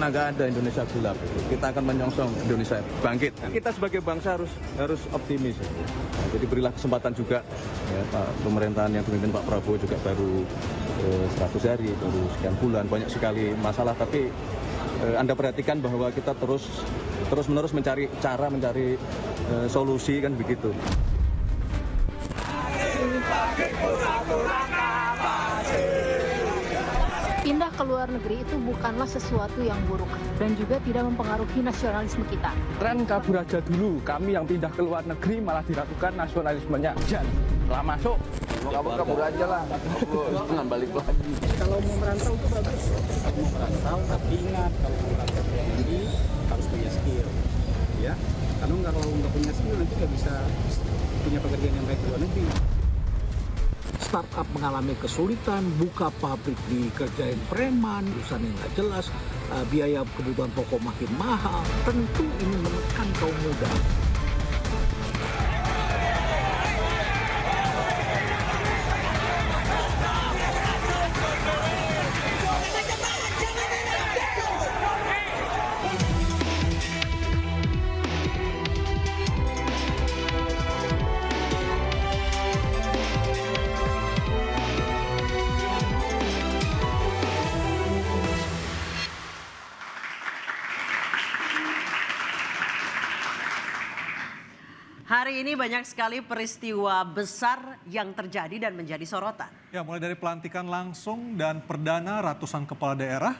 nggak ada Indonesia gelap. Kita akan menyongsong Indonesia bangkit. Kita sebagai bangsa harus optimis. Nah, jadi berilah kesempatan juga ya, pemerintahan yang dipimpin Pak Prabowo juga baru 100 hari, baru sekian bulan, banyak sekali masalah. Tapi Anda perhatikan bahwa kita terus-menerus mencari cara, mencari solusi kan begitu. Pindah ke luar negeri itu bukanlah sesuatu yang buruk dan juga tidak mempengaruhi nasionalisme kita. Tren kabur aja dulu, kami yang pindah ke luar negeri malah diragukan nasionalismenya. Jangan, setelah masuk, kabur aja lah, jangan balik lagi. Kalau mau merantau itu bagus. Mau merantau, tapi ingat kalau mau merantau ke luar negeri harus punya skill, ya. Karena kalau nggak punya skill nanti nggak bisa punya pekerjaan yang baik di luar negeri. Startup mengalami kesulitan, buka pabrik dikerjain preman, urusan yang nggak jelas, biaya kebutuhan pokok makin mahal. Tentu ini menekan kaum muda. Hari ini banyak sekali peristiwa besar yang terjadi dan menjadi sorotan. Ya, mulai dari pelantikan langsung dan perdana ratusan kepala daerah,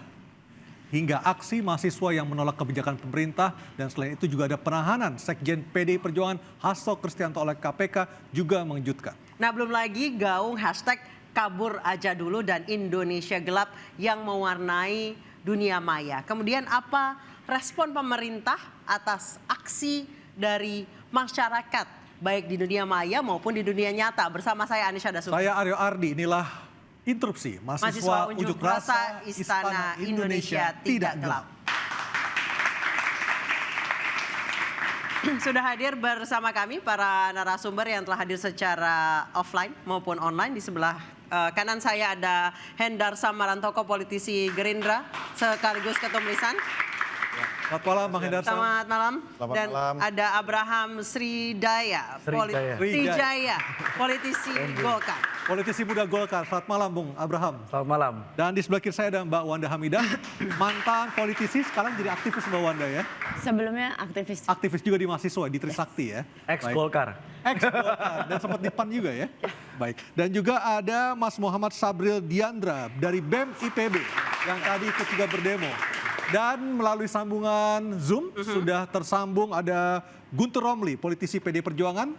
hingga aksi mahasiswa yang menolak kebijakan pemerintah, dan selain itu juga ada penahanan Sekjen PDI Perjuangan Hasto Kristianto oleh KPK juga mengejutkan. Nah, belum lagi gaung hashtag kabur aja dulu dan Indonesia gelap yang mewarnai dunia maya. Kemudian apa respon pemerintah atas aksi dari masyarakat baik di dunia maya maupun di dunia nyata? Bersama saya Anisha Dasuk. Saya Aryo Ardi, inilah interupsi mahasiswa unjuk rasa Istana Indonesia tidak gelap. Sudah hadir bersama kami para narasumber yang telah hadir secara offline maupun online. Di sebelah kanan saya ada Hendar Samarantoko, politisi Gerindra sekaligus Ketum Lisan. Selamat malam Bang Hendar. Selamat malam. Dan malam. ada Abraham Srijaya, politisi Golkar. Politisi muda Golkar. Selamat malam Bung Abraham. Selamat malam. Dan di sebelah kiri saya ada Mbak Wanda Hamidah, mantan politisi, sekarang jadi aktivis Mbak Wanda ya. Sebelumnya aktivis. Aktivis juga di mahasiswa, di Trisakti ya. Ex-Golkar. Ex-Golkar, dan sempat di PAN juga ya. Baik, dan juga ada Mas Muhammad Sabril Diandra dari BEM IPB yang tadi ikut juga berdemo. Dan melalui sambungan Zoom sudah tersambung ada Guntur Romli, politisi PD Perjuangan.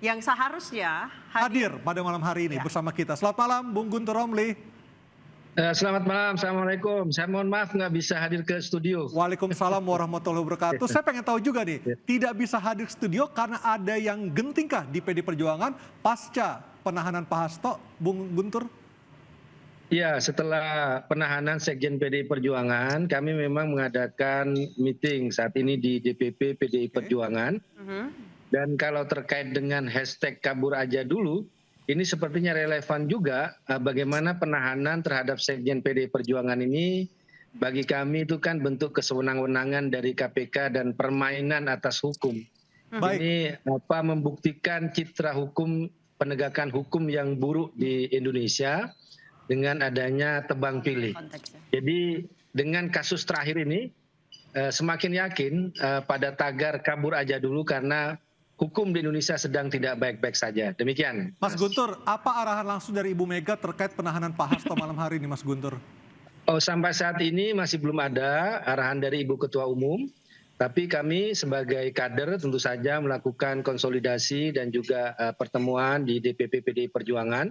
Yang seharusnya Hadir pada malam hari ini bersama kita. Selamat malam Bung Guntur Romli. Selamat malam, Assalamualaikum. Saya mohon maaf nggak bisa hadir ke studio. Waalaikumsalam warahmatullahi wabarakatuh. Saya pengen tahu juga nih, tidak bisa hadir ke studio karena ada yang gentingkah di PD Perjuangan pasca penahanan Pak Hasto, Bung Guntur? Ya, setelah penahanan Sekjen PDI Perjuangan, kami memang mengadakan meeting saat ini di DPP PDI Perjuangan. Dan kalau terkait dengan hashtag kabur aja dulu, ini sepertinya relevan juga bagaimana penahanan terhadap Sekjen PDI Perjuangan ini bagi kami itu kan bentuk kesewenang-wenangan dari KPK dan permainan atas hukum. Ini membuktikan citra hukum, penegakan hukum yang buruk di Indonesia dengan adanya tebang pilih. Jadi dengan kasus terakhir ini semakin yakin pada tagar kabur aja dulu karena hukum di Indonesia sedang tidak baik-baik saja. Demikian. Mas Guntur, apa arahan langsung dari Ibu Mega terkait penahanan Pak Hasto malam hari ini, Mas Guntur? Oh, sampai saat ini masih belum ada arahan dari Ibu Ketua Umum. Tapi kami sebagai kader tentu saja melakukan konsolidasi dan juga pertemuan di DPP PDI Perjuangan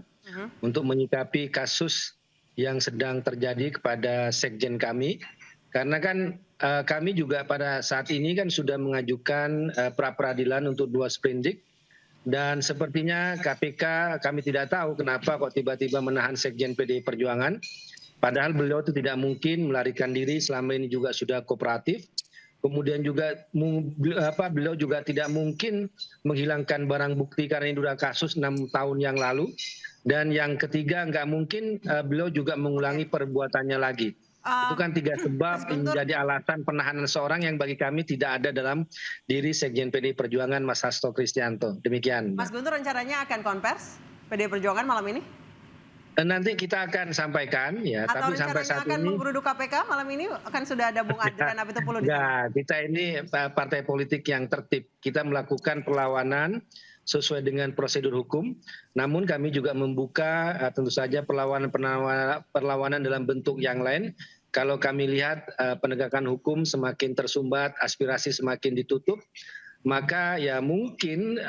untuk menyikapi kasus yang sedang terjadi kepada sekjen kami. Karena kan kami juga pada saat ini kan sudah mengajukan pra-peradilan untuk 2 sprindik. Dan sepertinya KPK kami tidak tahu kenapa kok tiba-tiba menahan sekjen PDI Perjuangan. Padahal beliau itu tidak mungkin melarikan diri, selama ini juga sudah kooperatif. Kemudian juga beliau juga tidak mungkin menghilangkan barang bukti karena ini sudah kasus 6 tahun yang lalu. Dan yang ketiga nggak mungkin beliau juga mengulangi perbuatannya lagi. Itu kan 3 sebab Mas Guntur. menjadi alasan penahanan seorang yang bagi kami tidak ada dalam diri Sekjen PDI Perjuangan Mas Hasto Kristianto. Demikian. Mas Guntur rencananya akan konvers PDI Perjuangan malam ini? Nanti kita akan sampaikan ya, Atau tapi sampai rencananya saat akan ini menggeruduk KPK malam ini? Kan sudah ada Bung Adrian Apitupulu di sana. enggak, kita ini partai politik yang tertib. Kita melakukan perlawanan sesuai dengan prosedur hukum. Namun kami juga membuka tentu saja perlawanan dalam bentuk yang lain. Kalau kami lihat penegakan hukum semakin tersumbat, aspirasi semakin ditutup, maka ya mungkin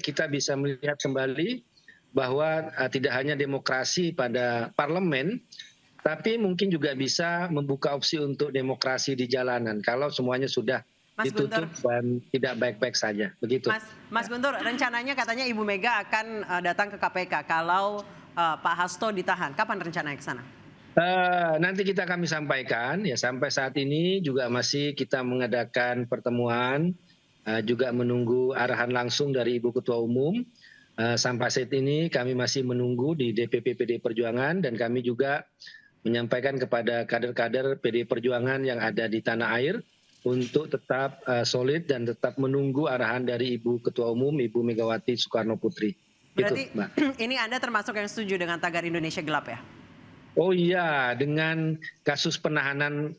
kita bisa melihat kembali bahwa tidak hanya demokrasi pada parlemen, tapi mungkin juga bisa membuka opsi untuk demokrasi di jalanan kalau semuanya sudah Mas ditutup Guntur. dan tidak baik-baik saja. Begitu. Mas Guntur, rencananya katanya Ibu Mega akan datang ke KPK kalau Pak Hasto ditahan. Kapan rencananya ke sana? Nanti kami sampaikan ya, sampai saat ini juga masih kita mengadakan pertemuan, juga menunggu arahan langsung dari Ibu Ketua Umum. Sampai saat ini kami masih menunggu di DPP PDI Perjuangan dan kami juga menyampaikan kepada kader-kader PDI Perjuangan yang ada di tanah air untuk tetap solid dan tetap menunggu arahan dari Ibu Ketua Umum, Ibu Megawati Soekarno Putri. Berarti Itu, Mbak. ini Anda termasuk yang setuju dengan tagar Indonesia Gelap ya? Oh iya, dengan kasus penahanan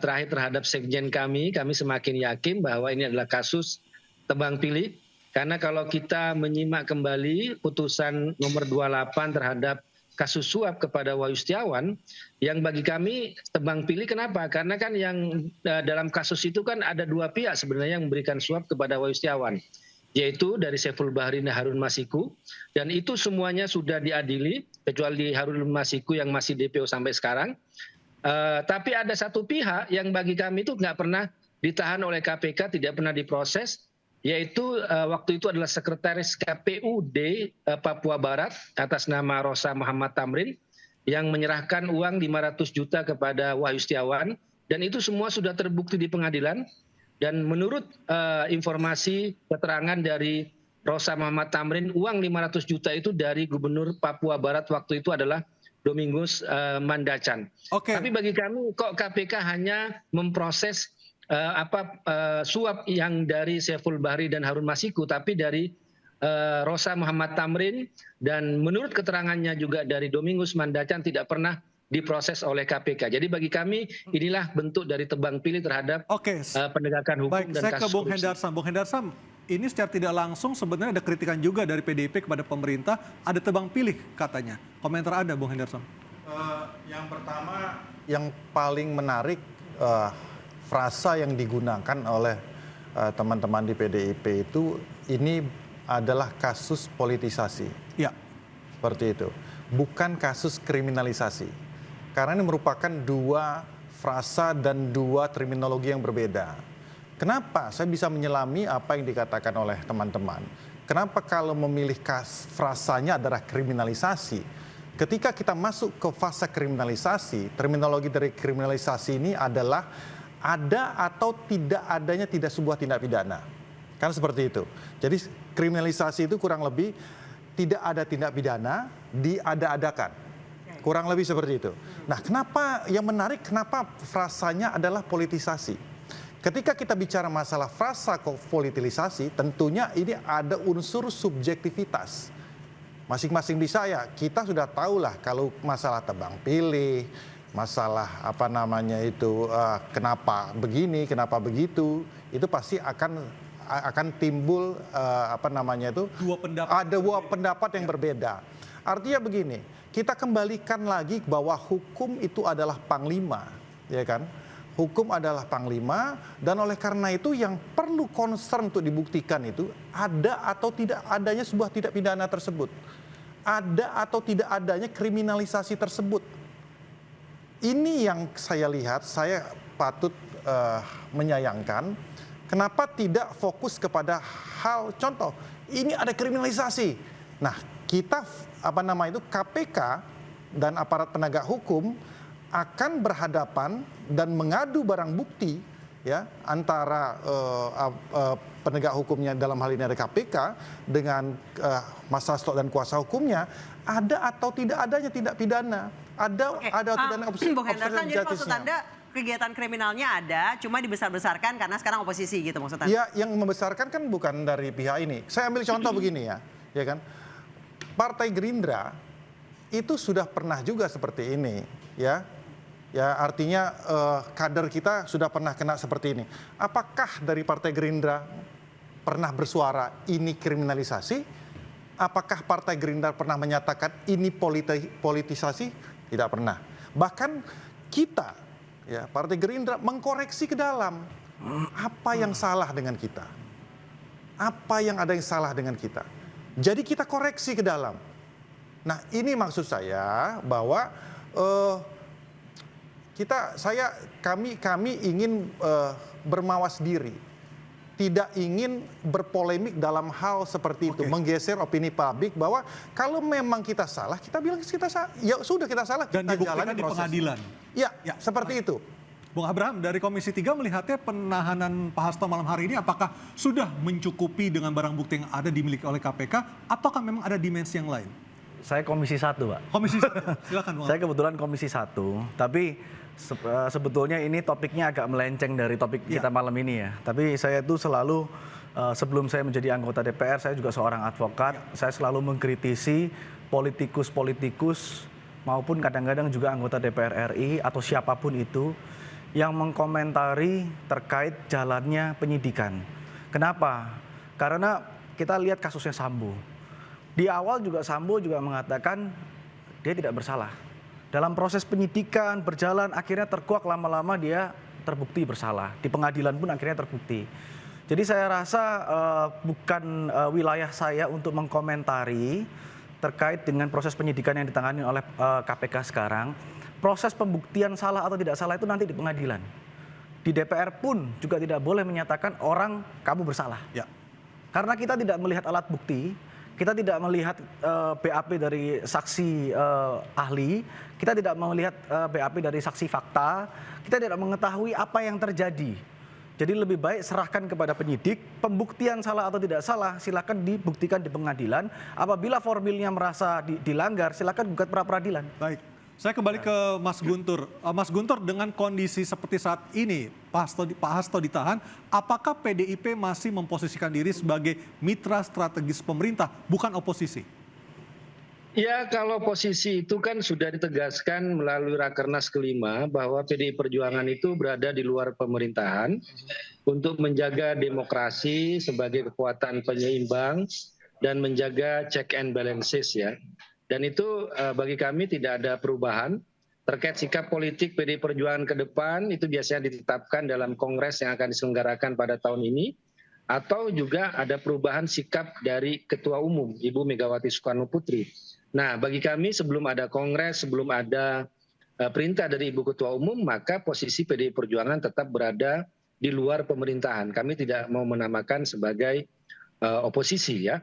terakhir terhadap sekjen kami semakin yakin bahwa ini adalah kasus tebang pilih. Karena kalau kita menyimak kembali putusan nomor 28 terhadap kasus suap kepada Wahyu Setiawan, yang bagi kami tebang pilih kenapa? Karena kan yang dalam kasus itu kan ada 2 pihak sebenarnya yang memberikan suap kepada Wahyu Setiawan, yaitu dari Saiful Bahri dan Harun Masiku, dan itu semuanya sudah diadili, kecuali Harun Masiku yang masih DPO sampai sekarang. Tapi ada satu pihak yang bagi kami itu nggak pernah ditahan oleh KPK, tidak pernah diproses, yaitu waktu itu adalah Sekretaris KPUD Papua Barat atas nama Rosa Muhammad Tamrin yang menyerahkan uang 500 juta kepada Wahyu Setiawan, dan itu semua sudah terbukti di pengadilan. Dan menurut informasi keterangan dari Rosa Muhammad Tamrin, uang 500 juta itu dari Gubernur Papua Barat waktu itu adalah Domingus Mandacan. Tapi bagi kami kok KPK hanya memproses suap yang dari Saiful Bahri dan Harun Masiku, tapi dari Rosa Muhammad Tamrin dan menurut keterangannya juga dari Domingus Mandacan tidak pernah diproses oleh KPK. Jadi bagi kami inilah bentuk dari tebang pilih terhadap penegakan hukum. Baik, dan saya ke kasus Bung korupsi. Hendarsam. Bung Hendarsam, ini secara tidak langsung sebenarnya ada kritikan juga dari PDIP kepada pemerintah, ada tebang pilih katanya. Komentar Anda, Bung Hendarsam? Yang pertama, yang paling menarik frasa yang digunakan oleh teman-teman di PDIP itu, ini adalah kasus politisasi. Ya. Seperti itu. Bukan kasus kriminalisasi. Karena ini merupakan 2 frasa dan 2 terminologi yang berbeda. Kenapa saya bisa menyelami apa yang dikatakan oleh teman-teman? Kenapa kalau memilih frasanya adalah kriminalisasi? Ketika kita masuk ke fase kriminalisasi, terminologi dari kriminalisasi ini adalah ada atau tidak adanya sebuah tindak pidana. Kan seperti itu. Jadi kriminalisasi itu kurang lebih tidak ada tindak pidana, diada-adakan. Kurang lebih seperti itu. Nah, kenapa yang menarik, kenapa frasanya adalah politisasi? Ketika kita bicara masalah frasa politisasi, tentunya ini ada unsur subjektivitas. Masing-masing bisa ya, kita sudah tahulah kalau masalah tebang pilih, masalah kenapa begini, kenapa begitu, itu pasti akan timbul ada 2 pendapat yang berbeda. Artinya begini, kita kembalikan lagi bahwa hukum itu adalah panglima, ya kan? Hukum adalah panglima, dan oleh karena itu yang perlu concern untuk dibuktikan itu ada atau tidak adanya sebuah tindak pidana tersebut. Ada atau tidak adanya kriminalisasi tersebut. Ini yang saya lihat, saya patut menyayangkan. Kenapa tidak fokus kepada hal contoh, ini ada kriminalisasi. Nah, kita KPK dan aparat penegak hukum akan berhadapan dan mengadu barang bukti ya antara penegak hukumnya dalam hal ini ada KPK dengan Mas Hasto dan kuasa hukumnya, ada atau tidak adanya tindak pidana, ada atau tidak adanya Bung Hendarson, jadi maksud Anda kegiatan kriminalnya ada, cuma dibesar-besarkan karena sekarang oposisi gitu maksud Anda? Ya, yang membesarkan kan bukan dari pihak ini. Saya ambil contoh begini ya kan. Partai Gerindra itu sudah pernah juga seperti ini, ya. Ya, artinya kader kita sudah pernah kena seperti ini. Apakah dari Partai Gerindra pernah bersuara ini kriminalisasi? Apakah Partai Gerindra pernah menyatakan ini politisasi? Tidak pernah. Bahkan kita, ya, Partai Gerindra mengkoreksi ke dalam apa yang salah dengan kita, apa yang ada yang salah dengan kita. Jadi kita koreksi ke dalam. Nah, ini maksud saya bahwa kami ingin bermawas diri, tidak ingin berpolemik dalam hal seperti itu, menggeser opini publik bahwa kalau memang kita salah, kita bilang kita salah, ya sudah kita salah, dan kita dibuktikan jalani di proses. pengadilan. Ya, seperti itu. Bung Abraham, dari Komisi 3 melihatnya penahanan Pak Hasto malam hari ini apakah sudah mencukupi dengan barang bukti yang ada dimiliki oleh KPK, ataukah memang ada dimensi yang lain? Saya Komisi 1, Pak. Komisi 1, silakan Bung. Saya kebetulan Komisi 1, tapi sebetulnya ini topiknya agak melenceng dari topik kita malam ini ya. Tapi saya itu selalu, sebelum saya menjadi anggota DPR, saya juga seorang advokat. Saya selalu mengkritisi politikus-politikus maupun kadang-kadang juga anggota DPR RI atau siapapun itu yang mengkomentari terkait jalannya penyidikan. Kenapa? Karena kita lihat kasusnya Sambo. Di awal juga Sambo juga mengatakan dia tidak bersalah. Dalam proses penyidikan berjalan akhirnya terkuak, lama-lama dia terbukti bersalah. Di pengadilan pun akhirnya terbukti. Jadi saya rasa bukan wilayah saya untuk mengkomentari terkait dengan proses penyidikan yang ditangani oleh KPK sekarang. Proses pembuktian salah atau tidak salah itu nanti di pengadilan. Di DPR pun juga tidak boleh menyatakan orang kamu bersalah. Ya. Karena kita tidak melihat alat bukti, kita tidak melihat BAP dari saksi ahli, kita tidak melihat BAP dari saksi fakta, kita tidak mengetahui apa yang terjadi. Jadi lebih baik serahkan kepada penyidik, pembuktian salah atau tidak salah silakan dibuktikan di pengadilan. Apabila formilnya merasa dilanggar, silakan gugat pra peradilan. Baik. Saya kembali ke Mas Guntur. Mas Guntur, dengan kondisi seperti saat ini, Pak Hasto ditahan, apakah PDIP masih memposisikan diri sebagai mitra strategis pemerintah, bukan oposisi? Ya, kalau posisi itu kan sudah ditegaskan melalui Rakernas ke-5 bahwa PDI Perjuangan itu berada di luar pemerintahan untuk menjaga demokrasi sebagai kekuatan penyeimbang dan menjaga check and balances ya. Dan itu bagi kami tidak ada perubahan terkait sikap politik PDI Perjuangan ke depan, itu biasanya ditetapkan dalam kongres yang akan diselenggarakan pada tahun ini, atau juga ada perubahan sikap dari Ketua Umum Ibu Megawati Soekarno Putri. Nah, bagi kami sebelum ada kongres, sebelum ada perintah dari Ibu Ketua Umum, maka posisi PDI Perjuangan tetap berada di luar pemerintahan. Kami tidak mau menamakan sebagai oposisi ya.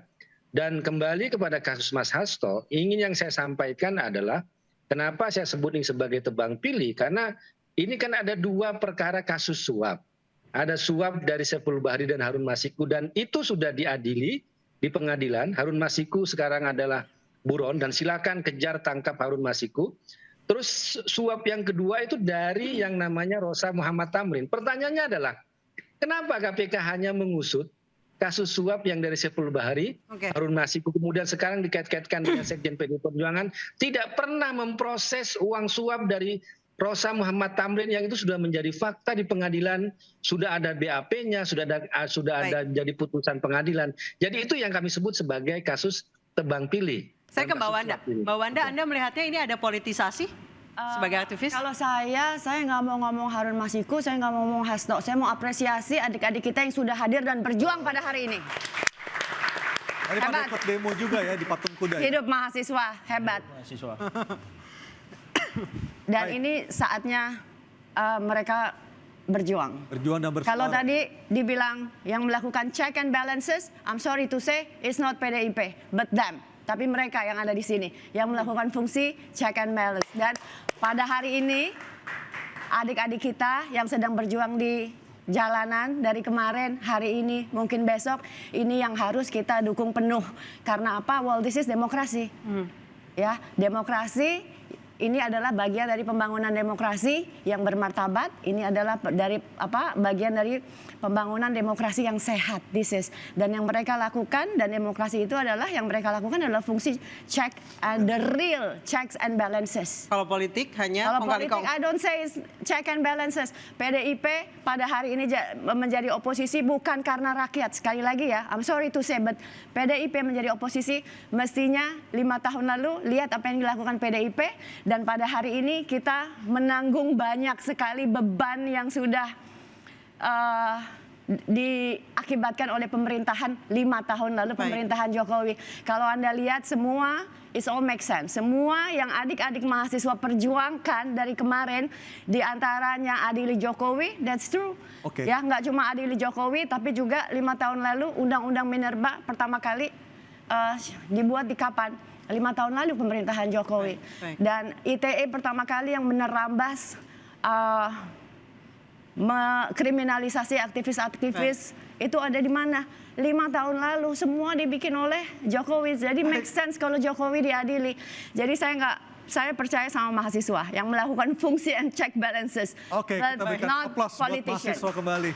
Dan kembali kepada kasus Mas Hasto, yang saya sampaikan adalah kenapa saya sebut ini sebagai tebang pilih, karena ini kan ada dua perkara kasus suap. Ada suap dari Saiful Bahri dan Harun Masiku, dan itu sudah diadili di pengadilan. Harun Masiku sekarang adalah buron dan silakan kejar tangkap Harun Masiku. Terus suap yang kedua itu dari yang namanya Rosa Muhammad Tamrin. Pertanyaannya adalah kenapa KPK hanya mengusut kasus suap yang dari Saiful Bahri, Harun Masiku, kemudian sekarang dikait-kaitkan dengan Sekjen PDI Perjuangan, tidak pernah memproses uang suap dari Rosa Muhammad Tamrin yang itu sudah menjadi fakta di pengadilan, sudah ada BAP-nya, sudah ada jadi putusan pengadilan. Jadi itu yang kami sebut sebagai kasus tebang pilih. Saya ke Mbak Wanda. Mbak Wanda, Anda melihatnya ini ada politisasi sebagai aktivis? Kalau saya nggak mau ngomong Harun Masiku, saya nggak mau ngomong Hasto. Saya mau apresiasi adik-adik kita yang sudah hadir dan berjuang pada hari ini. Tadi Pak ikut demo juga ya di Patung Kuda. Hidup mahasiswa, hebat. Mahasiswa. Dan ini saatnya mereka berjuang. Berjuang dan bersuara. Kalau tadi dibilang yang melakukan check and balances, I'm sorry to say, it's not PDIP, but them. Tapi mereka yang ada di sini, yang melakukan fungsi check and balance. Dan pada hari ini, adik-adik kita yang sedang berjuang di jalanan dari kemarin, hari ini, mungkin besok, ini yang harus kita dukung penuh. Karena apa? Well, this is demokrasi. Ya, demokrasi ini adalah bagian dari pembangunan demokrasi yang bermartabat. Ini adalah bagian dari pembangunan demokrasi yang sehat. Dan yang mereka lakukan, dan demokrasi itu adalah yang mereka lakukan adalah fungsi check and the real checks and balances. Kalau politik hanya Kalau politik, I don't say check and balances. PDIP pada hari ini menjadi oposisi bukan karena rakyat. Sekali lagi ya, I'm sorry to say, but PDIP menjadi oposisi mestinya 5 tahun lalu lihat apa yang dilakukan PDIP. Dan pada hari ini kita menanggung banyak sekali beban yang sudah diakibatkan oleh pemerintahan 5 tahun lalu, pemerintahan Jokowi. Kalau Anda lihat semua, it all make sense. Semua yang adik-adik mahasiswa perjuangkan dari kemarin, diantaranya adili Jokowi, that's true. Ya, nggak cuma adili Jokowi, tapi juga 5 tahun lalu Undang-Undang Minerba pertama kali dibuat di kapan? 5 tahun lalu pemerintahan Jokowi. Dan ITE pertama kali yang menerambas kriminalisasi aktivis-aktivis itu ada di mana? 5 tahun lalu semua dibikin oleh Jokowi. Jadi make sense kalau Jokowi diadili. Jadi saya percaya sama mahasiswa yang melakukan fungsi and check balances. Oke, kita berikan aplaus buat mahasiswa kembali.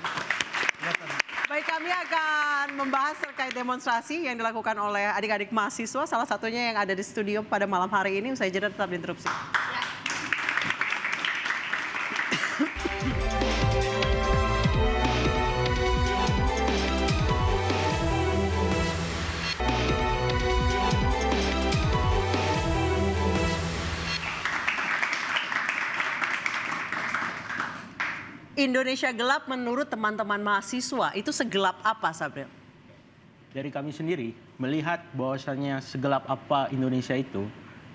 Baik, kami akan membahas terkait demonstrasi yang dilakukan oleh adik-adik mahasiswa. Salah satunya yang ada di studio pada malam hari ini. Usai jeda tetap diinterupsi. Indonesia gelap menurut teman-teman mahasiswa, itu segelap apa, Sabril? Dari kami sendiri melihat bahwasannya segelap apa Indonesia itu,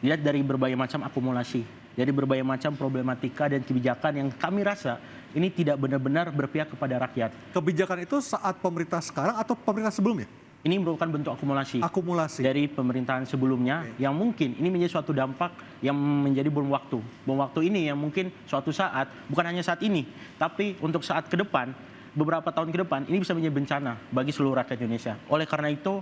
lihat dari berbagai macam akumulasi, dari berbagai macam problematika dan kebijakan yang kami rasa ini tidak benar-benar berpihak kepada rakyat. Kebijakan itu saat pemerintah sekarang atau pemerintah sebelumnya? Ini merupakan bentuk akumulasi dari pemerintahan sebelumnya yang mungkin ini menjadi suatu dampak yang menjadi bom waktu. Bom waktu ini yang mungkin suatu saat, bukan hanya saat ini, tapi untuk saat ke depan, beberapa tahun ke depan, ini bisa menjadi bencana bagi seluruh rakyat Indonesia. Oleh karena itu,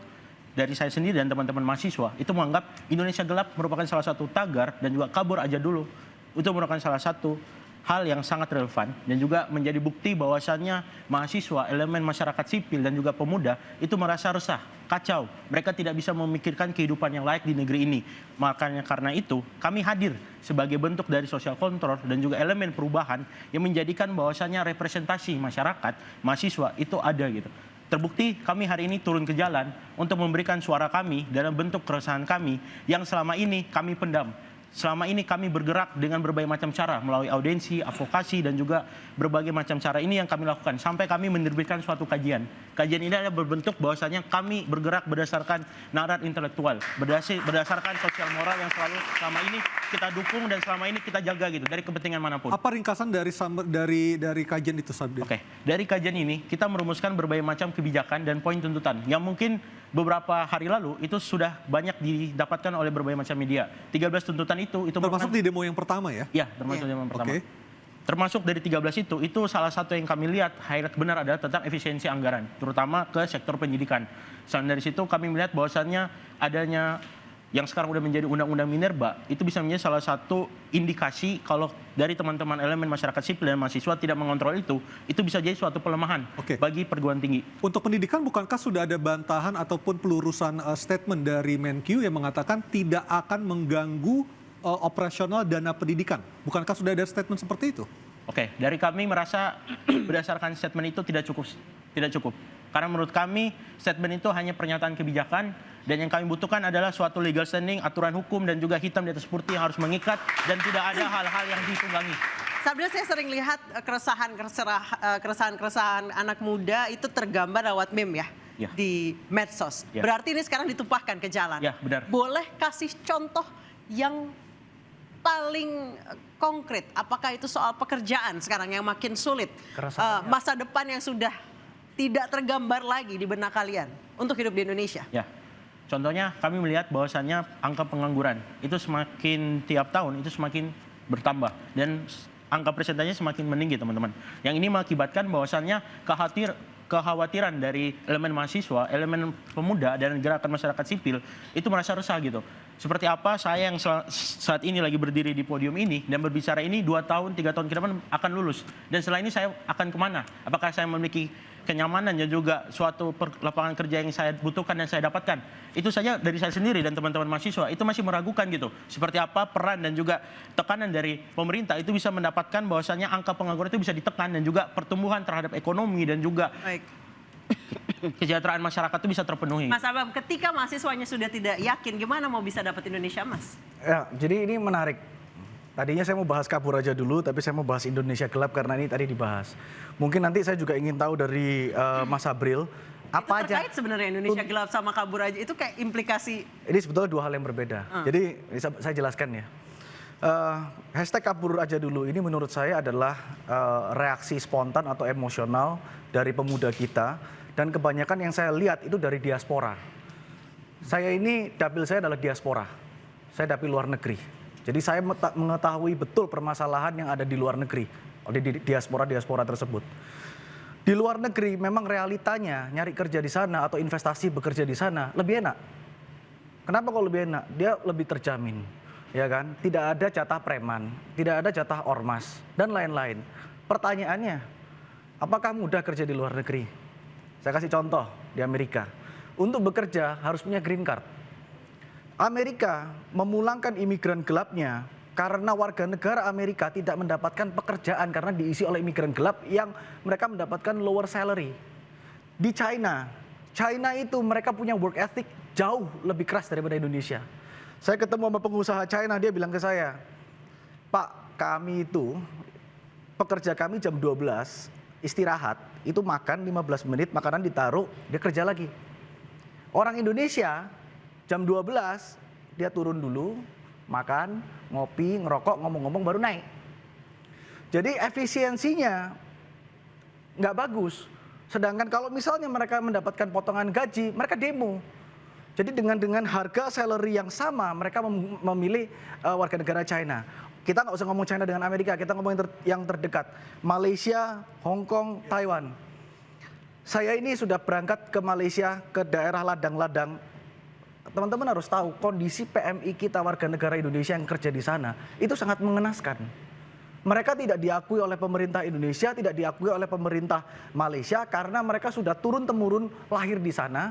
dari saya sendiri dan teman-teman mahasiswa, itu menganggap Indonesia gelap merupakan salah satu tagar dan juga kabur aja dulu. Itu merupakan salah satu hal yang sangat relevan dan juga menjadi bukti bahwasannya mahasiswa, elemen masyarakat sipil dan juga pemuda itu merasa resah, kacau. Mereka tidak bisa memikirkan kehidupan yang layak di negeri ini. Makanya karena itu kami hadir sebagai bentuk dari social control dan juga elemen perubahan yang menjadikan bahwasannya representasi masyarakat, mahasiswa itu ada gitu. Terbukti kami hari ini turun ke jalan untuk memberikan suara kami dalam bentuk keresahan kami yang selama ini kami pendam. Selama ini kami bergerak dengan berbagai macam cara melalui audiensi, advokasi dan juga berbagai macam cara ini yang kami lakukan sampai kami menerbitkan suatu kajian. Kajian ini adalah berbentuk bahwasanya kami bergerak berdasarkan nalar intelektual, berdasarkan sosial moral yang selalu selama ini kita dukung dan selama ini kita jaga gitu dari kepentingan manapun. Apa ringkasan dari kajian itu, Sabdi? Oke, dari kajian ini kita merumuskan berbagai macam kebijakan dan poin tuntutan yang mungkin beberapa hari lalu itu sudah banyak didapatkan oleh berbagai macam media. 13 tuntutan itu termasuk di demo yang pertama ya? Iya, termasuk demo yang pertama. Termasuk dari 13 itu salah satu yang kami lihat highlight benar adalah tentang efisiensi anggaran, terutama ke sektor pendidikan. Selain dari situ kami melihat bahwasannya adanya yang sekarang udah menjadi Undang-Undang Minerba, itu bisa menjadi salah satu indikasi kalau dari teman-teman elemen masyarakat sipil dan mahasiswa tidak mengontrol itu bisa jadi suatu pelemahan bagi perguruan tinggi. Untuk pendidikan, bukankah sudah ada bantahan ataupun pelurusan statement dari Menkyu yang mengatakan tidak akan mengganggu operasional dana pendidikan? Bukankah sudah ada statement seperti itu? Oke, dari kami merasa berdasarkan statement itu tidak cukup. Karena menurut kami statement itu hanya pernyataan kebijakan dan yang kami butuhkan adalah suatu legal standing, aturan hukum dan juga hitam di atas putih yang harus mengikat dan tidak ada hal-hal yang ditunggangi. Sabril, saya sering lihat keresahan anak muda itu tergambar lewat meme ya di medsos. Berarti ini sekarang ditumpahkan ke jalan. Ya, benar. Boleh kasih contoh yang paling konkret? Apakah itu soal pekerjaan sekarang yang makin sulit? Masa depan yang sudah tidak tergambar lagi di benak kalian untuk hidup di Indonesia? Ya, contohnya kami melihat bahwasannya angka pengangguran itu semakin tiap tahun itu semakin bertambah dan angka persentasenya semakin meninggi teman-teman. Yang ini mengakibatkan bahwasannya kekhawatiran dari elemen mahasiswa, elemen pemuda, dan gerakan masyarakat sipil itu merasa resah gitu. Seperti apa saya yang saat ini lagi berdiri di podium ini dan berbicara ini 2 tahun, 3 tahun ke depan akan lulus. Dan setelah ini saya akan kemana? Apakah saya memiliki kenyamanan dan juga suatu lapangan kerja yang saya butuhkan dan saya dapatkan? Itu saja dari saya sendiri dan teman-teman mahasiswa itu masih meragukan gitu. Seperti apa peran dan juga tekanan dari pemerintah itu bisa mendapatkan bahwasannya angka pengangguran itu bisa ditekan dan juga pertumbuhan terhadap ekonomi dan juga kesejahteraan masyarakat itu bisa terpenuhi. Mas Abam, ketika mahasiswanya sudah tidak yakin, gimana mau bisa dapat Indonesia Emas? Ya, jadi ini menarik. Tadinya saya mau bahas kabur aja dulu, tapi saya mau bahas Indonesia gelap karena ini tadi dibahas. Mungkin nanti saya juga ingin tahu dari Mas Sabril, apa itu terkait sebenarnya Indonesia gelap sama kabur aja, itu kayak implikasi. Ini sebetulnya 2 hal yang berbeda. Jadi saya jelaskan ya. Hashtag kabur aja dulu ini menurut saya adalah reaksi spontan atau emosional dari pemuda kita. Dan kebanyakan yang saya lihat itu dari diaspora. Saya ini, dapil saya adalah diaspora. Saya dapil luar negeri. Jadi saya mengetahui betul permasalahan yang ada di luar negeri. Di diaspora tersebut. Di luar negeri memang realitanya nyari kerja di sana atau investasi bekerja di sana lebih enak. Kenapa kok lebih enak? Dia lebih terjamin. Ya kan? Tidak ada jatah preman, tidak ada jatah ormas, dan lain-lain. Pertanyaannya, apakah mudah kerja di luar negeri? Saya kasih contoh di Amerika. Untuk bekerja harus punya green card. Amerika memulangkan imigran gelapnya karena warga negara Amerika tidak mendapatkan pekerjaan karena diisi oleh imigran gelap yang mereka mendapatkan lower salary. Di China itu mereka punya work ethic jauh lebih keras daripada Indonesia. Saya ketemu sama pengusaha China, dia bilang ke saya, "Pak, kami itu pekerja kami jam 12 istirahat, itu makan 15 menit, makanan ditaruh, dia kerja lagi. Orang Indonesia jam 12 dia turun dulu, makan, ngopi, ngerokok, ngomong-ngomong baru naik. Jadi efisiensinya nggak bagus. Sedangkan kalau misalnya mereka mendapatkan potongan gaji, mereka demo. Jadi dengan harga salary yang sama, mereka memilih warga negara China. Kita nggak usah ngomong China dengan Amerika, kita ngomong yang terdekat. Malaysia, Hong Kong, Taiwan. Saya ini sudah berangkat ke Malaysia, ke daerah ladang-ladang. Teman-teman harus tahu, kondisi PMI kita warga negara Indonesia yang kerja di sana, itu sangat mengenaskan. Mereka tidak diakui oleh pemerintah Indonesia, tidak diakui oleh pemerintah Malaysia, karena mereka sudah turun-temurun lahir di sana.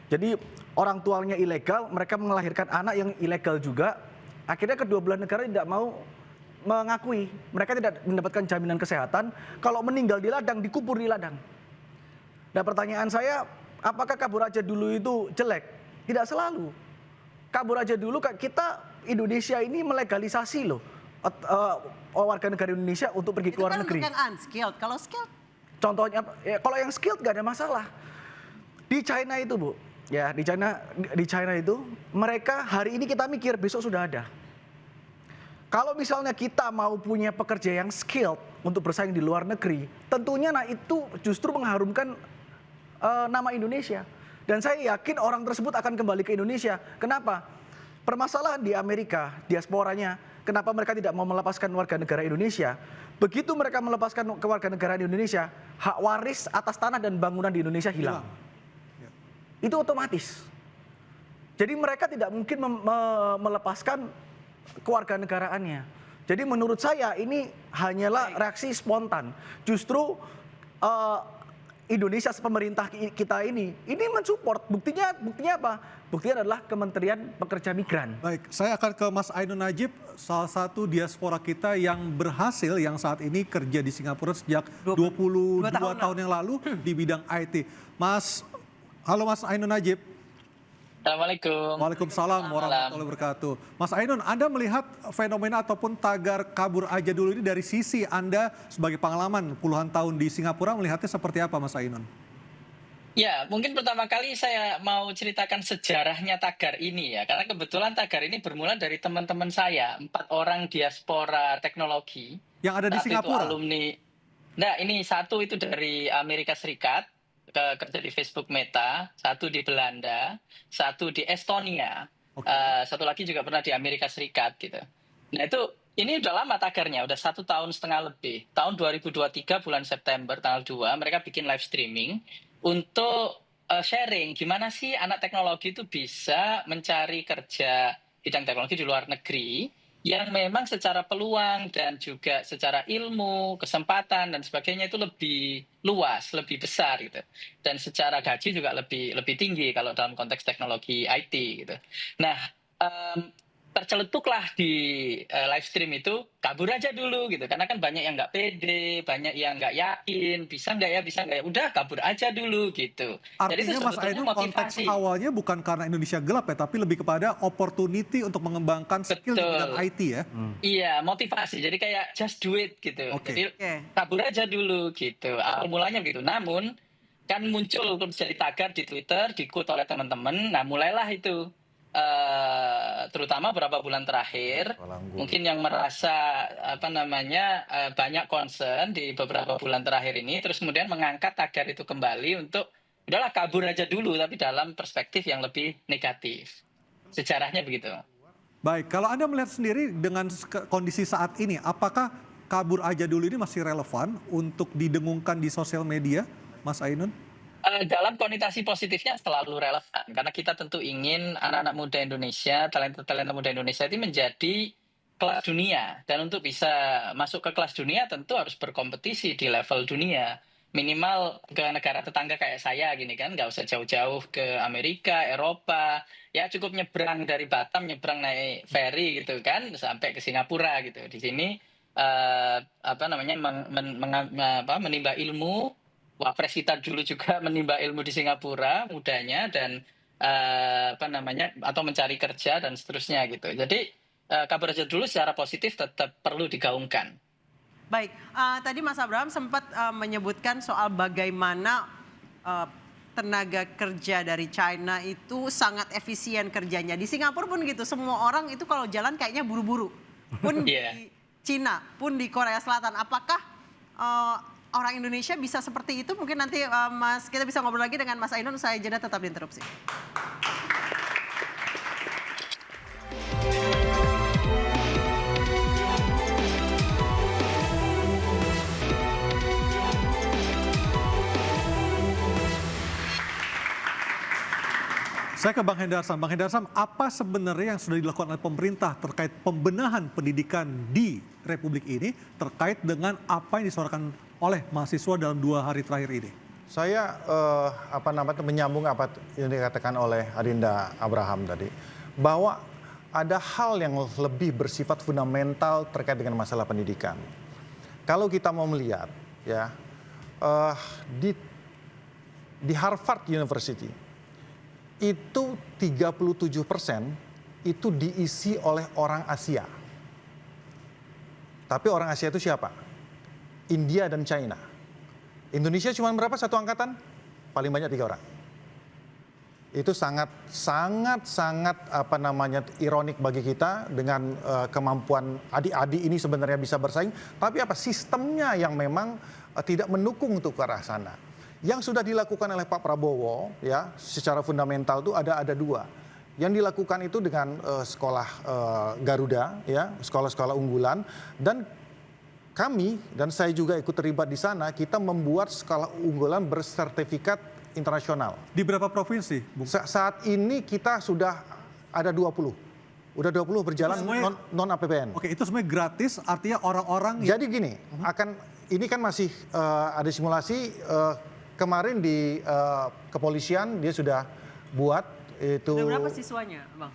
Jadi orang tuanya ilegal, mereka melahirkan anak yang ilegal juga. Akhirnya kedua belah negara tidak mau mengakui. Mereka tidak mendapatkan jaminan kesehatan. Kalau meninggal di ladang, dikubur di ladang. Nah pertanyaan saya, apakah kabur aja dulu itu jelek? Tidak selalu. Kabur aja dulu, kita Indonesia ini melegalisasi loh warga negara Indonesia untuk pergi ke luar negeri. Itu kan untuk yang unskilled. Kalau skilled? Contohnya, ya, kalau yang skilled nggak ada masalah. Di China itu Bu, ya di China itu mereka hari ini kita mikir besok sudah ada. Kalau misalnya kita mau punya pekerja yang skilled untuk bersaing di luar negeri, tentunya itu justru mengharumkan nama Indonesia. Dan saya yakin orang tersebut akan kembali ke Indonesia. Kenapa? Permasalahan di Amerika, diasporanya, kenapa mereka tidak mau melepaskan warga negara Indonesia? Begitu mereka melepaskan ke warga negara Indonesia, hak waris atas tanah dan bangunan di Indonesia hilang. Itu otomatis. Jadi mereka tidak mungkin melepaskan kewarganegaraannya. Jadi menurut saya ini hanyalah reaksi spontan. Justru Indonesia pemerintah kita ini mensupport. Buktinya apa? Buktinya adalah Kementerian Pekerja Migran. Baik, saya akan ke Mas Ainun Najib, salah satu diaspora kita yang berhasil yang saat ini kerja di Singapura sejak 22 tahun yang lalu di bidang IT. Halo Mas Ainun Najib. Assalamualaikum. Waalaikumsalam warahmatullahi wabarakatuh. Mas Ainun, Anda melihat fenomena ataupun tagar kabur aja dulu ini dari sisi Anda sebagai pengalaman puluhan tahun di Singapura, melihatnya seperti apa Mas Ainun? Ya, mungkin pertama kali saya mau ceritakan sejarahnya tagar ini ya. Karena kebetulan tagar ini bermula dari teman-teman saya, 4 orang diaspora teknologi. Yang ada di Singapura? Itu alumni. Nah, ini satu itu dari Amerika Serikat. Kerja di Facebook Meta, satu di Belanda, satu di Estonia, satu lagi juga pernah di Amerika Serikat gitu. Nah itu Ini udah lama tagarnya, udah 1,5 tahun lebih. Tahun 2023 bulan September tanggal 2 mereka bikin live streaming untuk sharing gimana sih anak teknologi itu bisa mencari kerja bidang teknologi di luar negeri yang memang secara peluang dan juga secara ilmu, kesempatan dan sebagainya itu lebih luas, lebih besar gitu. Dan secara gaji juga lebih tinggi kalau dalam konteks teknologi IT gitu. Nah, terceletuklah di live stream itu kabur aja dulu gitu, karena kan banyak yang nggak pede, banyak yang nggak yakin bisa nggak ya, udah kabur aja dulu gitu. Jadi itu Artinya Mas sebetulnya Ainun konteks motivasi. awalnya bukan karena Indonesia gelap ya, tapi lebih kepada opportunity untuk mengembangkan skill di bidang IT ya. Iya, motivasi. Jadi kayak just do it gitu. Jadi kabur aja dulu gitu. Awal mulanya gitu. Namun kan muncul terus jadi tagar di Twitter, di-quote oleh teman-teman. Nah, mulailah itu terutama beberapa bulan terakhir mungkin yang merasa banyak concern di beberapa bulan terakhir ini, terus kemudian mengangkat tagar itu kembali untuk udahlah kabur aja dulu, tapi dalam perspektif yang lebih negatif. Sejarahnya begitu. Baik, kalau Anda melihat sendiri dengan kondisi saat ini, apakah kabur aja dulu ini masih relevan untuk didengungkan di sosial media, Mas Ainun? Dalam konotasi positifnya selalu relevan, karena kita tentu ingin anak-anak muda Indonesia, talenta muda Indonesia itu menjadi kelas dunia. Dan untuk bisa masuk ke kelas dunia tentu harus berkompetisi di level dunia. Minimal ke negara tetangga kayak saya gini kan, nggak usah jauh-jauh ke Amerika, Eropa. Ya cukup nyebrang dari Batam, nyebrang naik ferry gitu kan, sampai ke Singapura gitu. Di sini menimba ilmu. Wapres kita dulu juga menimba ilmu di Singapura mudanya dan atau mencari kerja dan seterusnya gitu. Jadi kabur aja dulu secara positif tetap perlu digaungkan. Baik, tadi Mas Abraham sempat menyebutkan soal bagaimana tenaga kerja dari China itu sangat efisien kerjanya. Di Singapura pun gitu, semua orang itu kalau jalan kayaknya buru-buru. Pun di Cina, pun di Korea Selatan. Apakah orang Indonesia bisa seperti itu? Mungkin nanti kita bisa ngobrol lagi dengan Mas Ainun, saya jeda tetap diinterupsi. Saya ke Bang Hendarsam. Bang Hendarsam, apa sebenarnya yang sudah dilakukan oleh pemerintah terkait pembenahan pendidikan di Republik ini terkait dengan apa yang disuarakan oleh mahasiswa dalam 2 hari terakhir ini? Saya menyambung apa yang dikatakan oleh Adinda Abraham tadi, bahwa ada hal yang lebih bersifat fundamental terkait dengan masalah pendidikan. Kalau kita mau melihat ya di Harvard University itu 37% itu diisi oleh orang Asia. Tapi orang Asia itu siapa? India dan China. Indonesia cuma berapa satu angkatan? Paling banyak 3 orang. Itu sangat ironik bagi kita dengan kemampuan adik-adik ini sebenarnya bisa bersaing, tapi sistemnya yang memang tidak mendukung untuk ke arah sana. Yang sudah dilakukan oleh Pak Prabowo ya secara fundamental itu ada 2. Yang dilakukan itu dengan sekolah Garuda ya, sekolah-sekolah unggulan, dan kami dan saya juga ikut terlibat di sana, kita membuat sekolah unggulan bersertifikat internasional. Di berapa provinsi, Bung? Saat ini kita sudah ada 20. Udah 20 berjalan non APBN. Oke, itu semuanya gratis, artinya orang-orang Jadi gini, ini kan masih ada simulasi kemarin di kepolisian dia sudah buat itu. Ada berapa siswanya, Bang?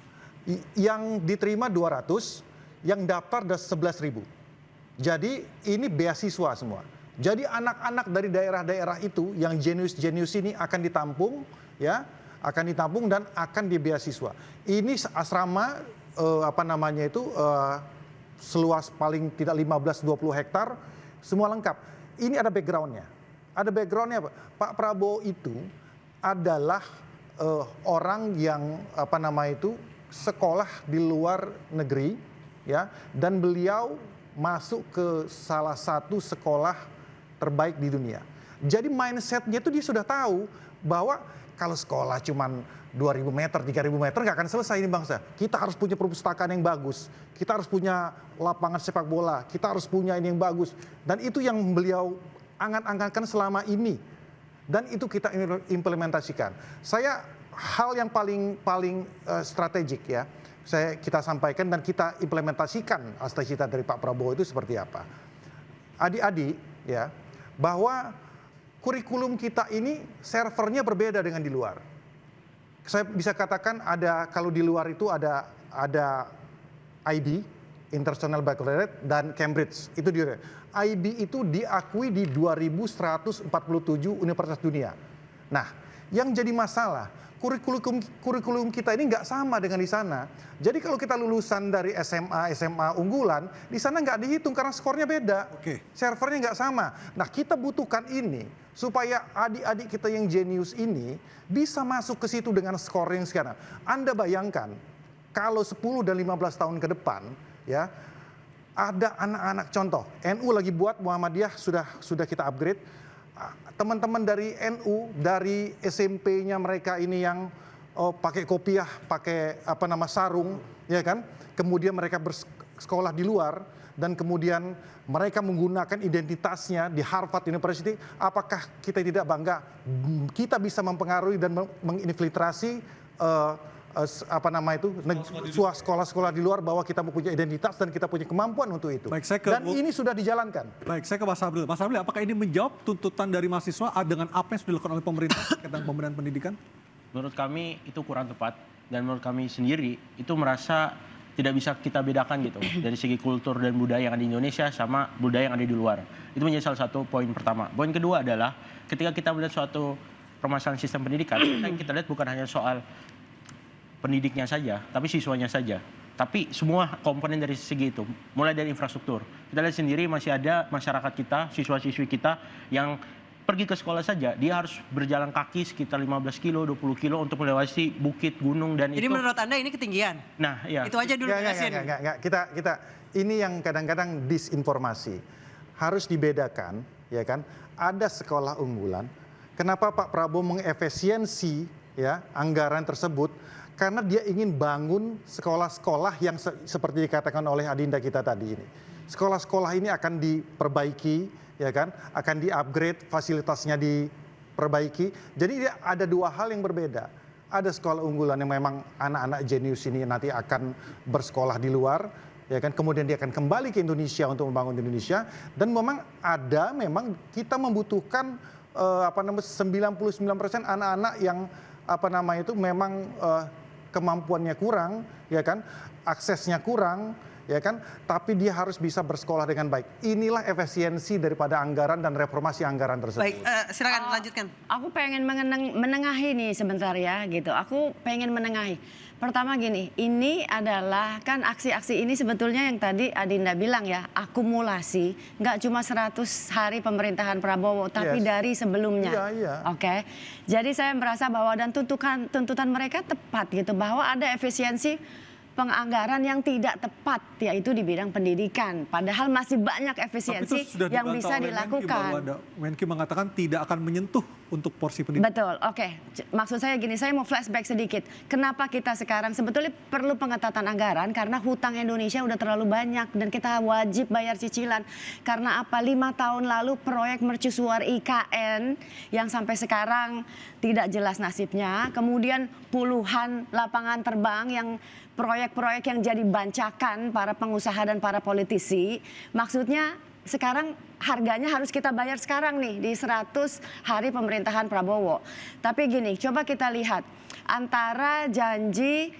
Yang diterima 200, yang daftar ada 11.000. Jadi ini beasiswa semua. Jadi anak-anak dari daerah-daerah itu yang jenius-jenius ini akan ditampung ya, dan akan dibeasiswa. Ini asrama seluas paling tidak 15-20 hektar, semua lengkap. Ini ada backgroundnya. Ada backgroundnya apa? Pak Prabowo itu adalah orang yang sekolah di luar negeri ya, dan beliau masuk ke salah satu sekolah terbaik di dunia. Jadi mindsetnya itu dia sudah tahu bahwa kalau sekolah cuman 2.000 meter, 3.000 meter nggak akan selesai ini bangsa. Kita harus punya perpustakaan yang bagus, kita harus punya lapangan sepak bola, kita harus punya ini yang bagus. Dan itu yang beliau angan-angankan selama ini. Dan itu kita implementasikan. Hal yang paling strategik ya, kita sampaikan dan kita implementasikan cita-cita dari Pak Prabowo itu seperti apa. Adik-adik ya, bahwa kurikulum kita ini servernya berbeda dengan di luar. Saya bisa katakan kalau di luar itu ada IB, International Baccalaureate, dan Cambridge. Itu dia. IB itu diakui di 2.147 universitas dunia. Nah, yang jadi masalah, kurikulum kita ini nggak sama dengan di sana. Jadi kalau kita lulusan dari SMA unggulan, di sana nggak dihitung karena skornya beda. Servernya nggak sama. Nah, kita butuhkan ini supaya adik-adik kita yang jenius ini bisa masuk ke situ dengan skor yang sekarang. Anda bayangkan kalau 10 dan 15 tahun ke depan ya, ada anak-anak contoh, NU lagi buat, Muhammadiyah sudah kita upgrade. Teman-teman dari NU, dari SMP-nya mereka ini yang pakai kopiah, pakai sarung, ya kan? Kemudian mereka bersekolah di luar dan kemudian mereka menggunakan identitasnya di Harvard University. Apakah kita tidak bangga? Kita bisa mempengaruhi dan menginfiltrasi sekolah-sekolah di luar bahwa kita mempunyai identitas dan kita punya kemampuan untuk itu. Dan ini sudah dijalankan. Baik, saya ke Mas Sabril. Mas Sabril, apakah ini menjawab tuntutan dari mahasiswa dengan apa yang sudah dilakukan oleh pemerintah tentang pemberian pendidikan? Menurut kami itu kurang tepat, dan menurut kami sendiri itu merasa tidak bisa kita bedakan gitu dari segi kultur dan budaya yang ada di Indonesia sama budaya yang ada di luar. Itu menjadi salah satu poin pertama. Poin kedua adalah ketika kita melihat suatu permasalahan sistem pendidikan, kita lihat bukan hanya soal pendidiknya saja, tapi siswanya saja. Tapi semua komponen dari segi itu, mulai dari infrastruktur. Kita lihat sendiri masih ada masyarakat kita, siswa-siswi kita yang pergi ke sekolah saja, dia harus berjalan kaki sekitar 15 kilo, 20 kilo untuk melewati bukit, gunung, dan Jadi itu. menurut Anda ini ketinggian? Nah, iya. Itu aja dulu. Kita ini yang kadang-kadang disinformasi. Harus dibedakan, ya kan? Ada sekolah unggulan. Kenapa Pak Prabowo mengefisiensi ya anggaran tersebut? Karena dia ingin bangun sekolah-sekolah yang seperti dikatakan oleh Adinda kita tadi ini. Sekolah-sekolah ini akan diperbaiki, ya kan? Akan di-upgrade, fasilitasnya diperbaiki. Jadi ada dua hal yang berbeda. Ada sekolah unggulan yang memang anak-anak jenius ini nanti akan bersekolah di luar, ya kan? Kemudian dia akan kembali ke Indonesia untuk membangun Indonesia. Dan memang kita membutuhkan 99% anak-anak yang memang kemampuannya kurang, ya kan, aksesnya kurang, ya kan, tapi dia harus bisa bersekolah dengan baik. Inilah efisiensi daripada anggaran dan reformasi anggaran tersebut. Baik, silakan lanjutkan. Aku pengen menengahi nih sebentar ya, gitu. Aku pengen menengahi. Pertama gini, ini adalah kan aksi-aksi ini sebetulnya yang tadi Adinda bilang ya, akumulasi, nggak cuma 100 hari pemerintahan Prabowo, tapi dari sebelumnya. Oke. Jadi saya merasa bahwa dan tuntutan mereka tepat gitu, bahwa ada efisiensi penganggaran yang tidak tepat, yaitu di bidang pendidikan. Padahal masih banyak efisiensi yang bisa dilakukan. Menkyu mengatakan tidak akan menyentuh untuk porsi pendidikan. Betul, oke. Maksud saya gini, saya mau flashback sedikit. Kenapa kita sekarang sebetulnya perlu pengetatan anggaran? Karena hutang Indonesia udah terlalu banyak dan kita wajib bayar cicilan. Karena apa? 5 tahun lalu proyek mercusuar IKN yang sampai sekarang tidak jelas nasibnya. Kemudian puluhan lapangan terbang yang proyek-proyek yang jadi bancakan para pengusaha dan para politisi. Maksudnya sekarang harganya harus kita bayar sekarang nih di 100 hari pemerintahan Prabowo. Tapi gini, coba kita lihat antara janji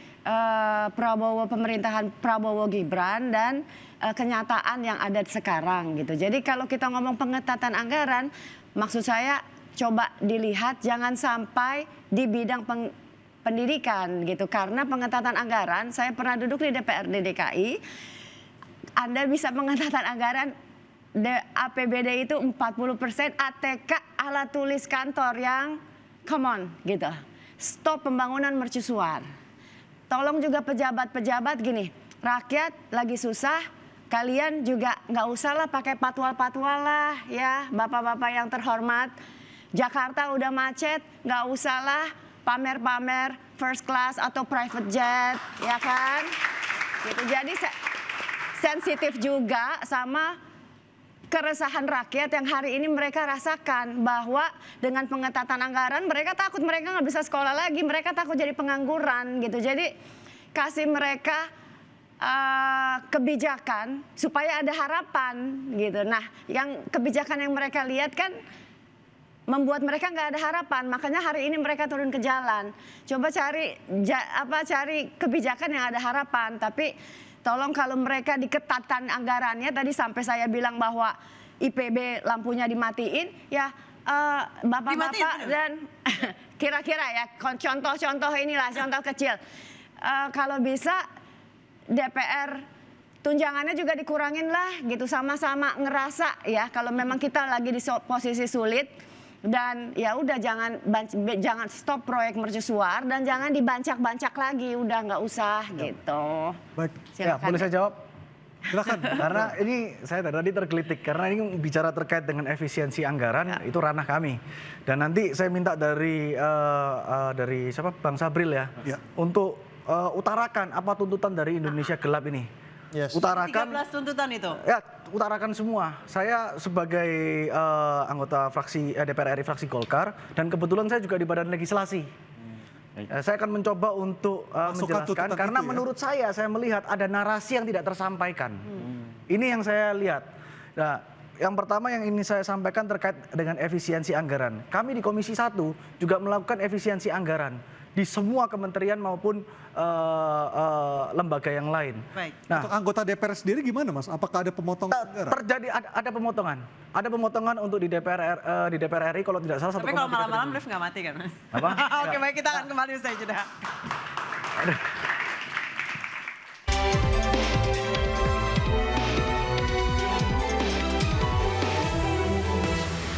pemerintahan Prabowo Gibran dan kenyataan yang ada sekarang gitu. Jadi kalau kita ngomong pengetatan anggaran, maksud saya coba dilihat jangan sampai di bidang pendidikan gitu, karena pengetatan anggaran, saya pernah duduk di DPRD DKI, Anda bisa pengetatan anggaran APBD itu 40%, ATK alat tulis kantor yang come on gitu, stop pembangunan mercusuar. Tolong juga pejabat-pejabat gini, rakyat lagi susah, kalian juga nggak usah lah pakai patwal-patwal lah ya, bapak-bapak yang terhormat. Jakarta udah macet, nggak usah lah pamer-pamer first class atau private jet, ya kan? Gitu. Jadi sensitif juga sama keresahan rakyat yang hari ini mereka rasakan bahwa dengan pengetatan anggaran mereka takut mereka nggak bisa sekolah lagi, mereka takut jadi pengangguran gitu. Jadi kasih mereka kebijakan supaya ada harapan gitu. Nah, yang kebijakan yang mereka lihat kan membuat mereka nggak ada harapan. Makanya hari ini mereka turun ke jalan. Coba cari kebijakan yang ada harapan. Tapi tolong kalau mereka diketatkan anggarannya, tadi sampai saya bilang bahwa IPB lampunya dimatiin, ya bapak-bapak dan kira-kira ya contoh-contoh inilah, contoh kecil. Kalau bisa DPR tunjangannya juga dikurangin lah gitu, sama-sama ngerasa ya kalau memang kita lagi di posisi sulit. Dan ya udah jangan stop proyek mercusuar dan jangan dibancak-bancak lagi, udah nggak usah gitu. Baik. Ya, boleh saya jawab? Silakan. Karena ini saya tadi tergelitik karena ini bicara terkait dengan efisiensi anggaran itu ranah kami. Dan nanti saya minta dari siapa Bang Sabril ya, untuk utarakan apa tuntutan dari Indonesia Gelap ini. Yes. Utarakan 13 tuntutan itu. Ya, utarakan semua. Saya sebagai anggota fraksi DPR RI fraksi Golkar dan kebetulan saya juga di Badan Legislasi. Saya akan mencoba untuk menjelaskan karena menurut saya melihat ada narasi yang tidak tersampaikan. Ini yang saya lihat. Nah, yang pertama yang ingin saya sampaikan terkait dengan efisiensi anggaran. Kami di Komisi 1 juga melakukan efisiensi anggaran di semua kementerian maupun lembaga yang lain. Baik. Nah, untuk anggota DPR sendiri gimana, Mas? Apakah ada pemotongan anggaran? Terjadi ada pemotongan. Ada pemotongan untuk di DPR RI kalau tidak salah 1,3 Tapi kalau malam-malam triliun. lift nggak mati kan, Mas? Apa? Oke, baik, kita akan kembali usai jeda.